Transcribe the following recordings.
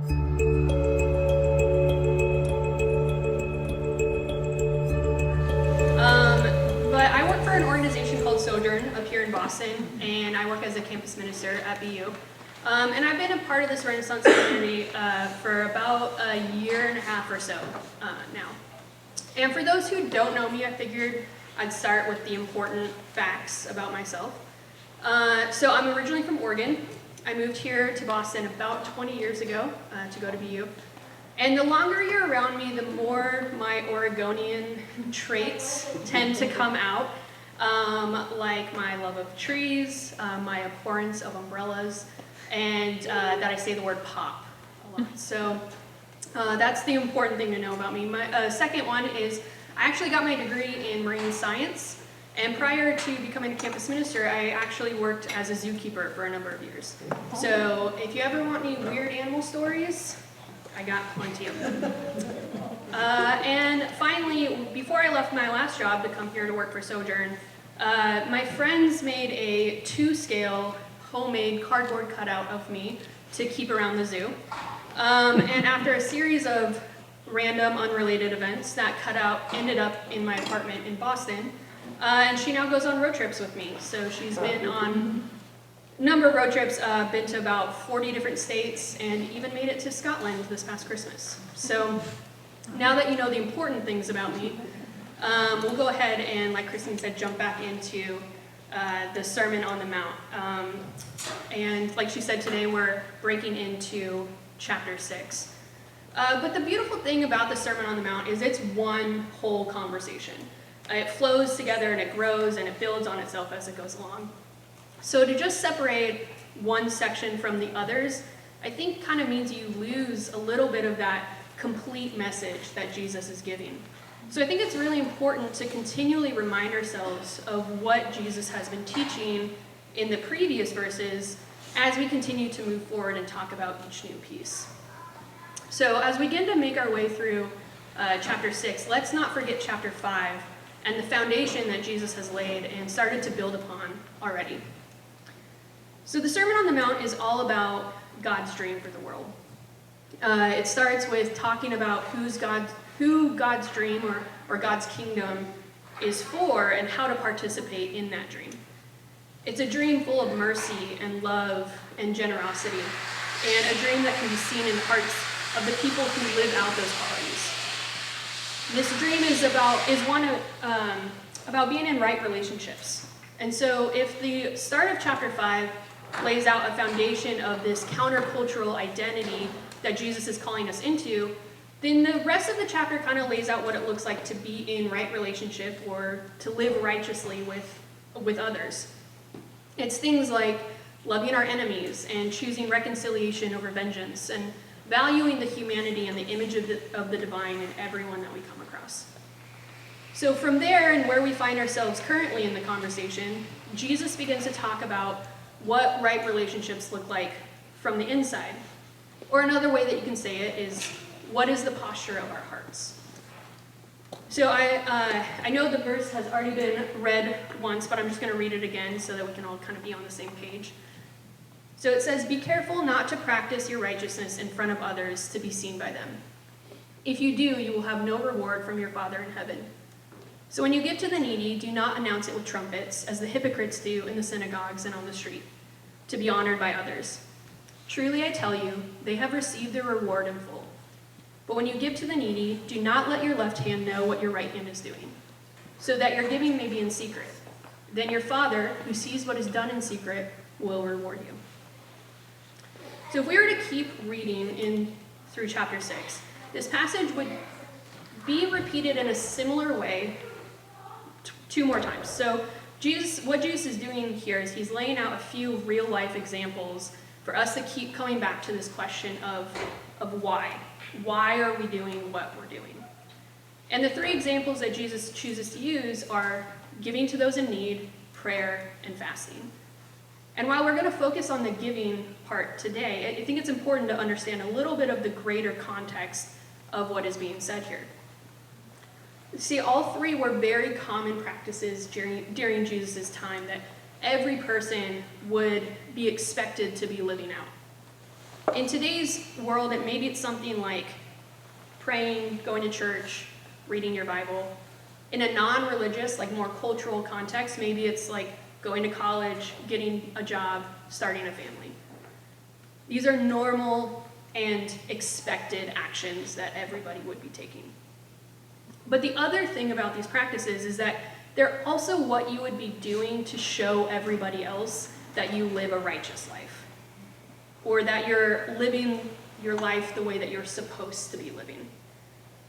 But I work for an organization called Sojourn up here in Boston, and I work as a campus minister at BU. And I've been a part of this Renaissance community for about a year and a half or so now. And for those who don't know me, I figured I'd start with the important facts about myself. So I'm originally from Oregon. I moved here to Boston about 20 years ago to go to BU. And the longer you're around me, the more my Oregonian traits tend to come out, like my love of trees, my abhorrence of umbrellas, and that I say the word pop a lot. So that's the important thing to know about me. My second one is I actually got my degree in marine science, and prior to becoming a campus minister, I actually worked as a zookeeper for a number of years. So if you ever want any weird animal stories, I got plenty of them. And finally, before I left my last job to come here to work for Sojourn, my friends made a 2-scale homemade cardboard cutout of me to keep around the zoo. And after a series of random, unrelated events, that cutout ended up in my apartment in Boston. And she now goes on road trips with me. So she's been on a number of road trips, been to about 40 different states, and even made it to Scotland this past Christmas. So now that you know the important things about me, we'll go ahead and, like Kristen said, jump back into the Sermon on the Mount. And like she said, today we're breaking into chapter 6. But the beautiful thing about the Sermon on the Mount is it's one whole conversation. It flows together and it grows and it builds on itself as it goes along. So to just separate one section from the others, I think kind of means you lose a little bit of that complete message that Jesus is giving. So I think it's really important to continually remind ourselves of what Jesus has been teaching in the previous verses as we continue to move forward and talk about each new piece. So as we begin to make our way through chapter 6, let's not forget chapter 5 and the foundation that Jesus has laid and started to build upon already. So the Sermon on the Mount is all about God's dream for the world. It starts with talking about who God's dream or God's kingdom is for and how to participate in that dream. It's a dream full of mercy and love and generosity, and a dream that can be seen in the hearts of the people who live out those qualities. This dream is about being in right relationships. And so if the start of chapter 5 lays out a foundation of this countercultural identity that Jesus is calling us into, then the rest of the chapter kind of lays out what it looks like to be in right relationship or to live righteously with others. It's things like loving our enemies and choosing reconciliation over vengeance and valuing the humanity and the image of the divine in everyone that we come across. So from there and where we find ourselves currently in the conversation, Jesus begins to talk about what right relationships look like from the inside. Or another way that you can say it is, what is the posture of our hearts? So I know the verse has already been read once, but I'm just going to read it again so that we can all kind of be on the same page. So it says, "Be careful not to practice your righteousness in front of others to be seen by them. If you do, you will have no reward from your Father in heaven. So when you give to the needy, do not announce it with trumpets, as the hypocrites do in the synagogues and on the street, to be honored by others. Truly I tell you, they have received their reward in full. But when you give to the needy, do not let your left hand know what your right hand is doing, so that your giving may be in secret. Then your Father, who sees what is done in secret, will reward you." So if we were to keep reading through chapter 6, this passage would be repeated in a similar way 2 more times. So what Jesus is doing here is he's laying out a few real-life examples for us to keep coming back to this question of why. Why are we doing what we're doing? And the 3 examples that Jesus chooses to use are giving to those in need, prayer, and fasting. And while we're going to focus on the giving part today, I think it's important to understand a little bit of the greater context of what is being said here. See, all 3 were very common practices during Jesus' time that every person would be expected to be living out. In today's world, maybe it's something like praying, going to church, reading your Bible. In a non-religious, like more cultural context, maybe it's like going to college, getting a job, starting a family. These are normal and expected actions that everybody would be taking. But the other thing about these practices is that they're also what you would be doing to show everybody else that you live a righteous life, or that you're living your life the way that you're supposed to be living.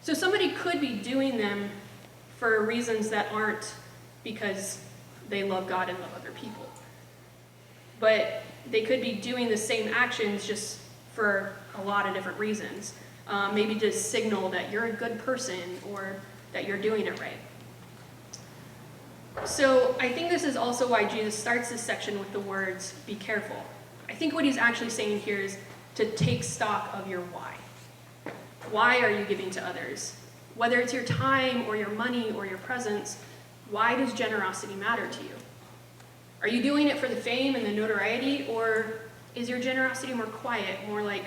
So somebody could be doing them for reasons that aren't because they love God and love other people. But they could be doing the same actions just for a lot of different reasons. Maybe to signal that you're a good person or that you're doing it right. So I think this is also why Jesus starts this section with the words, be careful. I think what he's actually saying here is to take stock of your why. Why are you giving to others? Whether it's your time or your money or your presence, why does generosity matter to you? Are you doing it for the fame and the notoriety, or is your generosity more quiet, more like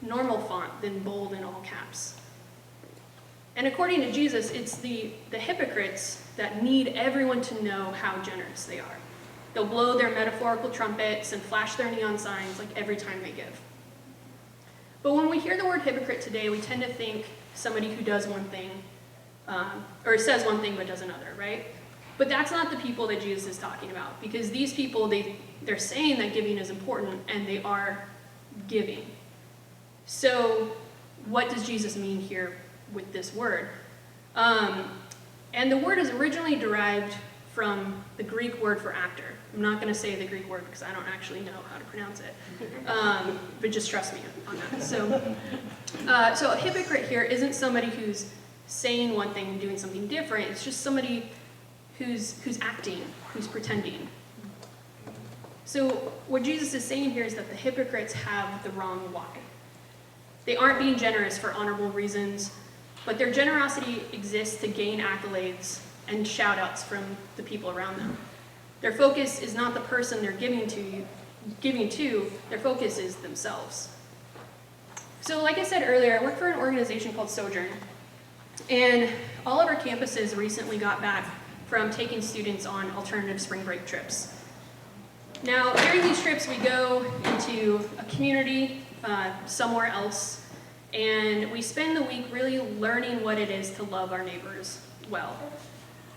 normal font than bold in all caps? And according to Jesus, it's the hypocrites that need everyone to know how generous they are. They'll blow their metaphorical trumpets and flash their neon signs like every time they give. But when we hear the word hypocrite today, we tend to think somebody who does one thing, or says one thing but does another, right? But that's not the people that Jesus is talking about, because these people, they're saying that giving is important, and they are giving. So what does Jesus mean here with this word? And the word is originally derived from the Greek word for actor. I'm not going to say the Greek word because I don't actually know how to pronounce it, but just trust me on that. So a hypocrite here isn't somebody who's saying one thing and doing something different. It's just somebody who's acting, who's pretending. So what Jesus is saying here is that the hypocrites have the wrong why. They aren't being generous for honorable reasons, but their generosity exists to gain accolades and shout-outs from the people around them. Their focus is not the person they're giving to, their focus is themselves. So like I said earlier, I work for an organization called Sojourn, and all of our campuses recently got back from taking students on alternative spring break trips. Now, during these trips, we go into a community somewhere else, and we spend the week really learning what it is to love our neighbors well.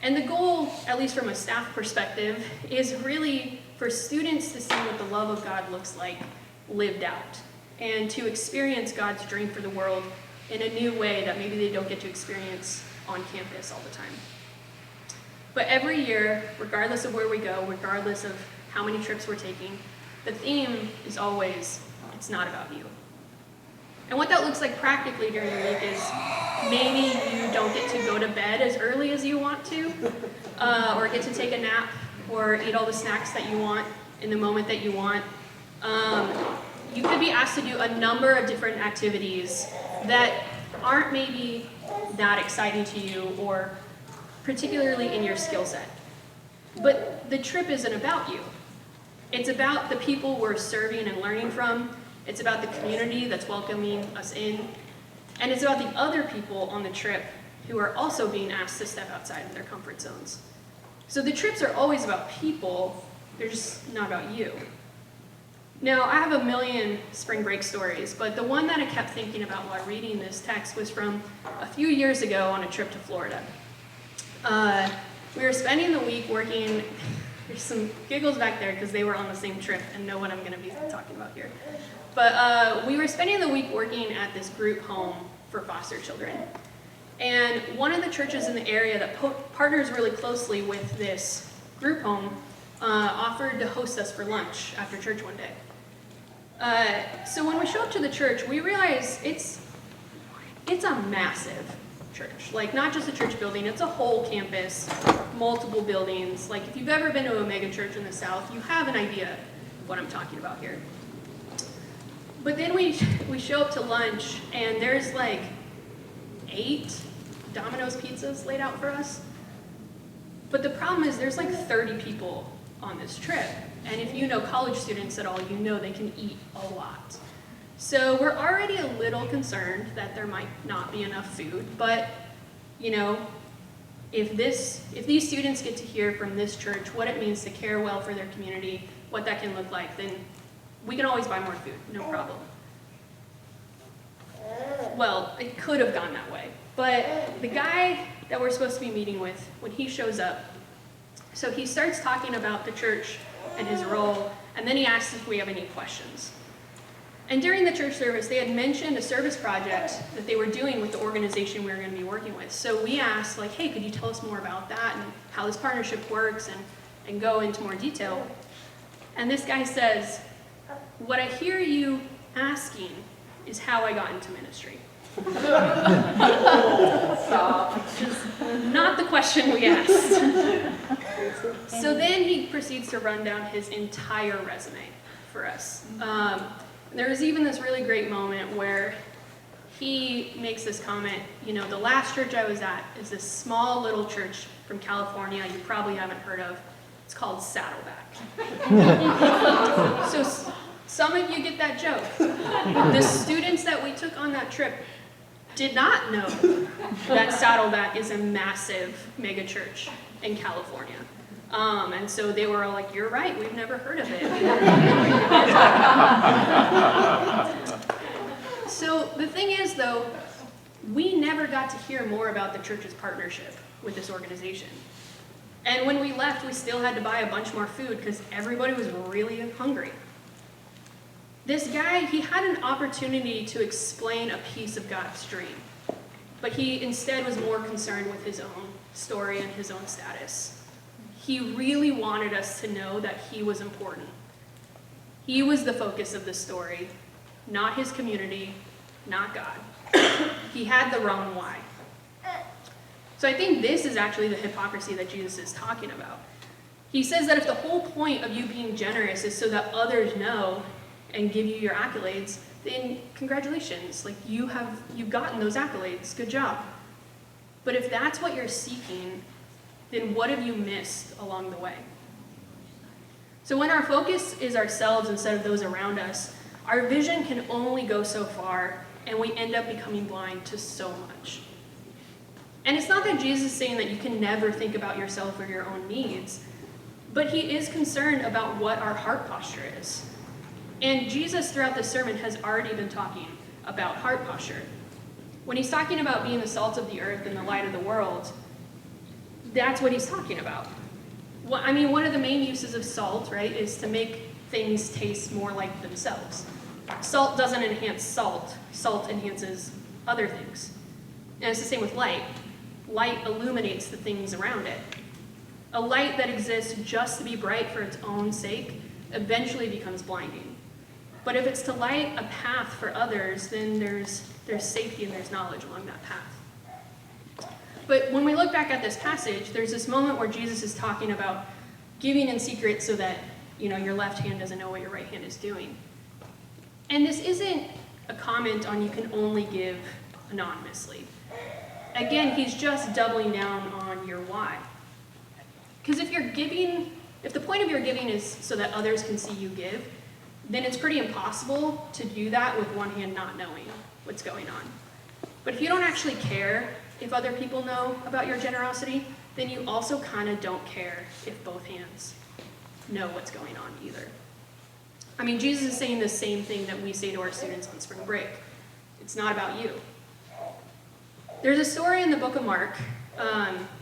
And the goal, at least from a staff perspective, is really for students to see what the love of God looks like lived out, and to experience God's dream for the world in a new way that maybe they don't get to experience on campus all the time. But every year, regardless of where we go, regardless of how many trips we're taking, the theme is always, it's not about you. And what that looks like practically during the week is maybe you don't get to go to bed as early as you want to, or get to take a nap, or eat all the snacks that you want in the moment that you want. You could be asked to do a number of different activities that aren't maybe that exciting to you or particularly in your skill set. But the trip isn't about you. It's about the people we're serving and learning from. It's about the community that's welcoming us in. And it's about the other people on the trip who are also being asked to step outside of their comfort zones. So the trips are always about people, they're just not about you. Now, I have a million spring break stories, but the one that I kept thinking about while reading this text was from a few years ago on a trip to Florida. We were spending the week working, there's some giggles back there because they were on the same trip and know what I'm going to be talking about here. But we were spending the week working at this group home for foster children. And one of the churches in the area that partners really closely with this group home offered to host us for lunch after church one day. So when we show up to the church, we realize it's a massive church. Like, not just a church building, it's a whole campus, multiple buildings. Like, if you've ever been to a mega church in the South, you have an idea of what I'm talking about here. But then we show up to lunch, and there's like 8 Domino's pizzas laid out for us. But the problem is there's like 30 people on this trip. And if you know college students at all, you know they can eat a lot. So we're already a little concerned that there might not be enough food, but if these students get to hear from this church what it means to care well for their community, what that can look like, then we can always buy more food, no problem. Well, it could have gone that way, but the guy that we're supposed to be meeting with, when he shows up, so he starts talking about the church and his role, and then he asks if we have any questions. And during the church service, they had mentioned a service project that they were doing with the organization we were going to be working with. So we asked, like, hey, could you tell us more about that and how this partnership works and go into more detail? And this guy says, what I hear you asking is how I got into ministry. Not the question we asked. So then he proceeds to run down his entire resume for us. There was even this really great moment where he makes this comment, the last church I was at is this small little church from California you probably haven't heard of. It's called Saddleback. So some of you get that joke. The students that we took on that trip did not know that Saddleback is a massive mega church in California. And so they were all like, you're right, we've never heard of it. So the thing is, though, we never got to hear more about the church's partnership with this organization. And when we left, we still had to buy a bunch more food because everybody was really hungry. This guy, he had an opportunity to explain a piece of God's dream, but he instead was more concerned with his own story and his own status. He really wanted us to know that he was important. He was the focus of the story, not his community, not God. He had the wrong why. So I think this is actually the hypocrisy that Jesus is talking about. He says that if the whole point of you being generous is so that others know and give you your accolades, then congratulations, like you've gotten those accolades, good job. But if that's what you're seeking, then what have you missed along the way? So when our focus is ourselves instead of those around us, our vision can only go so far, and we end up becoming blind to so much. And it's not that Jesus is saying that you can never think about yourself or your own needs, but he is concerned about what our heart posture is. And Jesus, throughout the sermon, has already been talking about heart posture. When he's talking about being the salt of the earth and the light of the world, that's what he's talking about. One of the main uses of salt, right, is to make things taste more like themselves. Salt doesn't enhance salt. Salt enhances other things. And it's the same with light. Light illuminates the things around it. A light that exists just to be bright for its own sake eventually becomes blinding. But if it's to light a path for others, then there's safety and there's knowledge along that path. But when we look back at this passage, there's this moment where Jesus is talking about giving in secret so that your left hand doesn't know what your right hand is doing. And this isn't a comment on you can only give anonymously. Again, he's just doubling down on your why. Because if the point of your giving is so that others can see you give, then it's pretty impossible to do that with one hand not knowing what's going on. But if you don't actually care if other people know about your generosity, then you also kind of don't care if both hands know what's going on either. Jesus is saying the same thing that we say to our students on spring break. It's not about you. There's a story in the book of Mark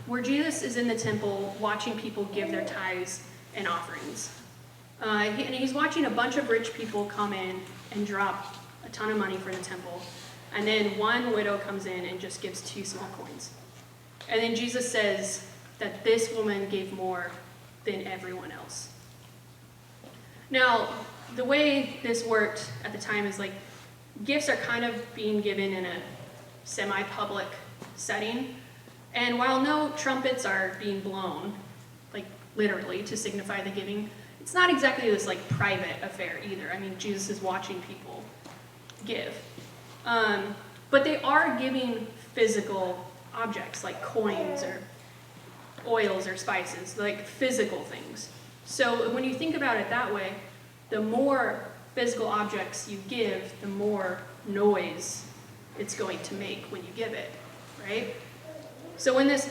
where Jesus is in the temple watching people give their tithes and offerings. And he's watching a bunch of rich people come in and drop a ton of money for the temple. And then one widow comes in and just gives 2 small coins. And then Jesus says that this woman gave more than everyone else. Now, the way this worked at the time is like gifts are kind of being given in a semi-public setting. And while no trumpets are being blown, like literally to signify the giving, it's not exactly this like private affair either. Jesus is watching people give. But they are giving physical objects like coins or oils or spices, like physical things. So when you think about it that way, the more physical objects you give, the more noise it's going to make when you give it, right? So when this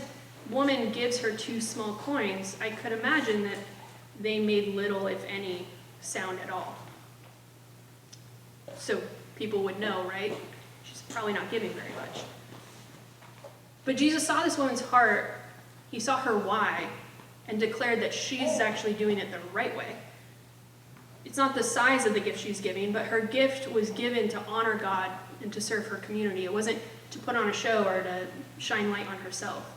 woman gives her 2 small coins, I could imagine that they made little, if any, sound at all. So people would know, right? She's probably not giving very much. But Jesus saw this woman's heart, he saw her why, and declared that she's actually doing it the right way. It's not the size of the gift she's giving, but her gift was given to honor God and to serve her community. It wasn't to put on a show or to shine light on herself.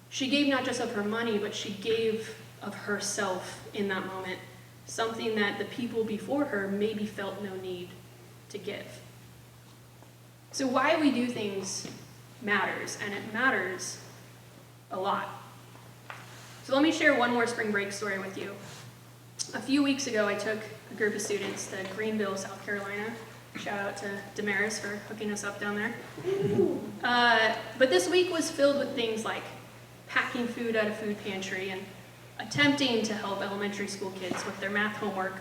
She gave not just of her money, but she gave of herself in that moment, something that the people before her maybe felt no need to give. So why we do things matters, and it matters a lot. So let me share one more spring break story with you. A few weeks ago, I took a group of students to Greenville, South Carolina. Shout out to Damaris for hooking us up down there. But this week was filled with things like packing food at a food pantry and attempting to help elementary school kids with their math homework,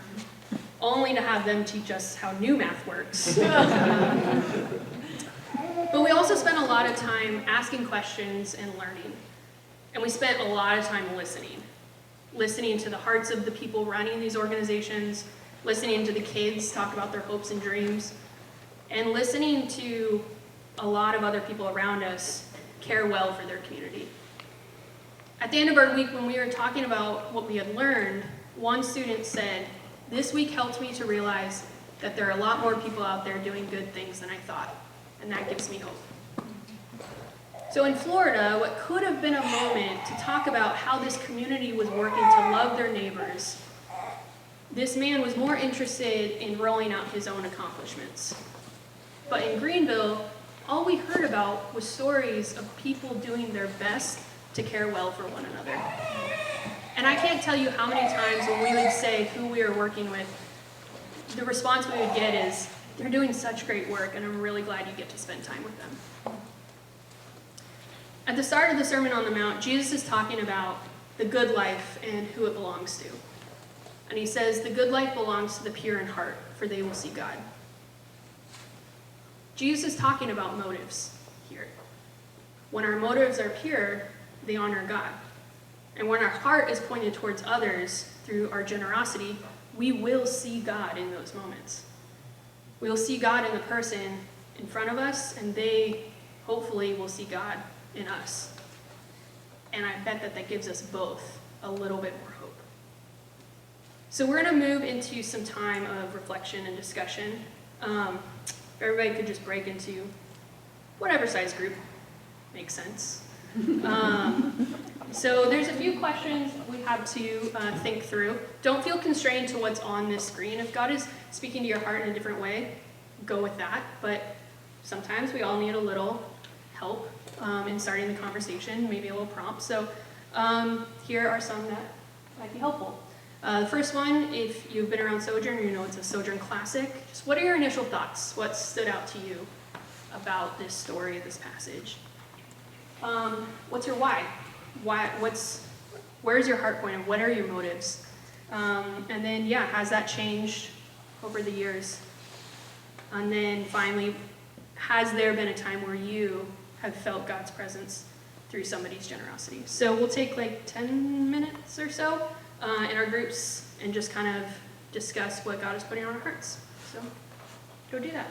only to have them teach us how new math works. But we also spent a lot of time asking questions and learning. And we spent a lot of time listening to the hearts of the people running these organizations, listening to the kids talk about their hopes and dreams, and listening to a lot of other people around us care well for their community. At the end of our week, when we were talking about what we had learned, one student said, "This week helped me to realize that there are a lot more people out there doing good things than I thought, and that gives me hope." So in Florida, what could have been a moment to talk about how this community was working to love their neighbors, this man was more interested in rolling out his own accomplishments. But in Greenville, all we heard about was stories of people doing their best to care well for one another. And I can't tell you how many times when we would say who we were working with, the response we would get is, "They're doing such great work, and I'm really glad you get to spend time with them." At the start of the Sermon on the Mount, Jesus is talking about the good life and who it belongs to. And he says, "The good life belongs to the pure in heart, for they will see God." Jesus is talking about motives here. When our motives are pure, they honor God. And when our heart is pointed towards others through our generosity, we will see God in those moments. We will see God in the person in front of us, and they hopefully will see God in us. And I bet that that gives us both a little bit more hope. So we're going to move into some time of reflection and discussion. Everybody could just break into whatever size group makes sense. So there's a few questions we have to think through. Don't feel constrained to what's on this screen. If God is speaking to your heart in a different way, go with that. But sometimes we all need a little help in starting the conversation, maybe a little prompt. So here are some that might be helpful. The first one, if you've been around Sojourn, you know it's a Sojourn classic. Just what are your initial thoughts? What stood out to you about this story, this passage? What's your why? Where's your heart pointed? What are your motives? And then, has that changed over the years? And then finally, has there been a time where you have felt God's presence through somebody's generosity? So we'll take like 10 minutes or so in our groups and just kind of discuss what God is putting on our hearts. So go do that.